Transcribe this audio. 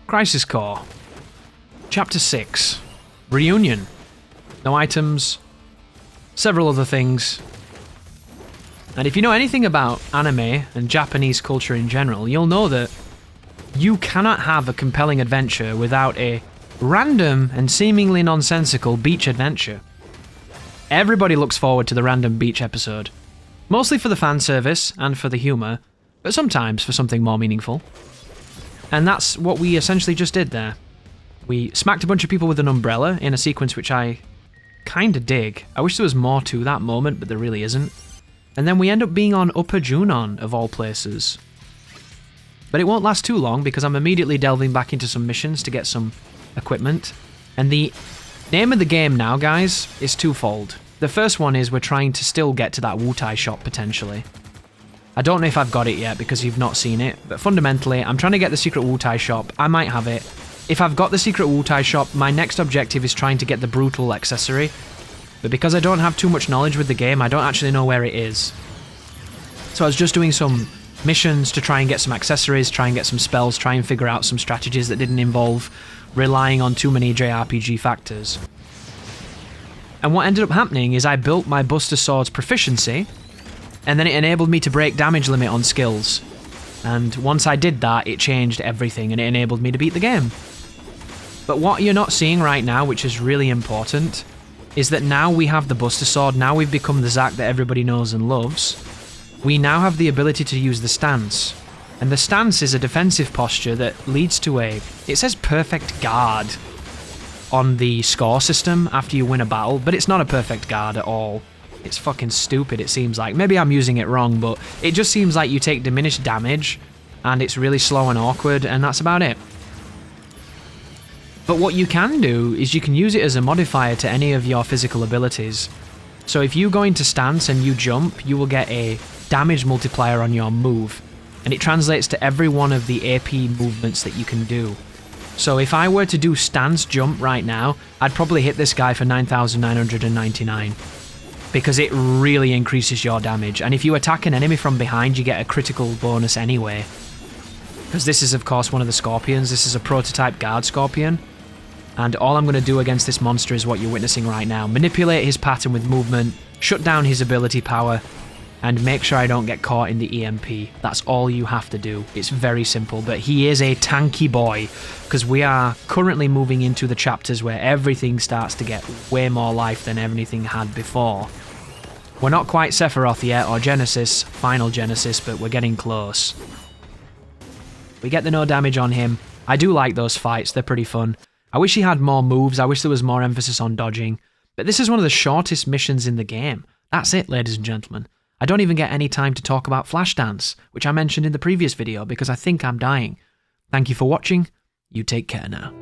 Crisis Core. Chapter 6. Reunion. No items. Several other things. And if you know anything about anime and Japanese culture in general, you'll know that you cannot have a compelling adventure without a random and seemingly nonsensical beach adventure. Everybody looks forward to the random beach episode. Mostly for the fan service and for the humour, but sometimes for something more meaningful. And that's what we essentially just did there. We smacked a bunch of people with an umbrella in a sequence which I kinda dig. I wish there was more to that moment, but there really isn't. And then we end up being on Upper Junon, of all places. But it won't last too long because I'm immediately delving back into some missions to get some equipment. And the name of the game now, guys, is twofold. The first one is we're trying to still get to that Wutai shop, potentially. I don't know if I've got it yet because you've not seen it, but fundamentally, I'm trying to get the secret Wutai shop. I might have it. If I've got the secret Wutai shop, my next objective is trying to get the Brutal accessory. But because I don't have too much knowledge with the game, I don't actually know where it is. So I was just doing some missions to try and get some accessories, try and get some spells, try and figure out some strategies that didn't involve relying on too many JRPG factors. And what ended up happening is I built my Buster Sword's proficiency, and then it enabled me to break damage limit on skills. And once I did that, it changed everything, and it enabled me to beat the game. But what you're not seeing right now, which is really important, is that now we have the Buster Sword, now we've become the Zack that everybody knows and loves. We now have the ability to use the stance. And the stance is a defensive posture that leads to it says perfect guard on the score system after you win a battle, but it's not a perfect guard at all. It's fucking stupid, it seems like. Maybe I'm using it wrong, but it just seems like you take diminished damage, and it's really slow and awkward, and that's about it. But what you can do is you can use it as a modifier to any of your physical abilities. So if you go into stance and you jump, you will get a damage multiplier on your move, and it translates to every one of the AP movements that you can do. So if I were to do stance jump right now, I'd probably hit this guy for 9,999. Because it really increases your damage, and if you attack an enemy from behind, you get a critical bonus anyway. Because this is, of course, one of the scorpions. This is a prototype guard scorpion. And all I'm going to do against this monster is what you're witnessing right now. Manipulate his pattern with movement, shut down his ability power, and make sure I don't get caught in the EMP. That's all you have to do. It's very simple, but he is a tanky boy, because we are currently moving into the chapters where everything starts to get way more life than anything had before. We're not quite Sephiroth yet, or Genesis, Final Genesis, but we're getting close. We get the no damage on him. I do like those fights, they're pretty fun. I wish he had more moves, I wish there was more emphasis on dodging, but this is one of the shortest missions in the game. That's it, ladies and gentlemen. I don't even get any time to talk about Flashdance, which I mentioned in the previous video because I think I'm dying. Thank you for watching, you take care now.